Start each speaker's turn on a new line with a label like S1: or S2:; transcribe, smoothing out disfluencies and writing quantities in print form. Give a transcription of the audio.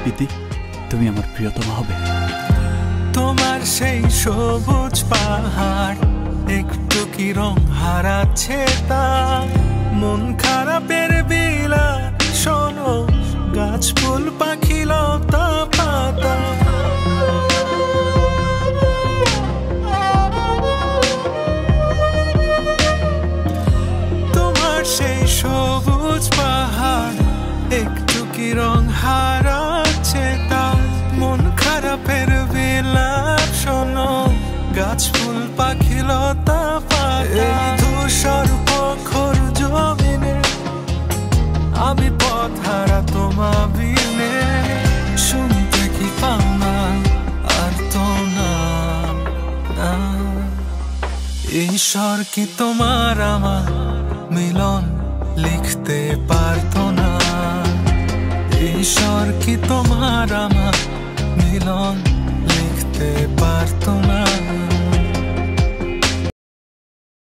S1: প্রীতি, তুমি আমার প্রিয়তমা হবে।
S2: তোমার সেই সবুজ পাহাড় একটু কি রং হারাচ্ছে তা, মন খারাপের বিলা শোনো, গাছ ফুল পাখি লতা পাতা। তোমার সেই সবুজ পাহাড় একটু কি রং হারাচ্ছে তা, মন খারাপের বিলাপ শোনো, গাছ ফুল পাখি লতা পাতা। ধূসর প্রখর জমিনে আমি পথ হারা তোমা বিনে, শুনতে কি পাও না আর তো না। ঈশ্বর কি তোমার আমার মিলন লিখতে পারতো না, ঈশ্বর কি তোমার আমার মিলন লিখতে পারতো না।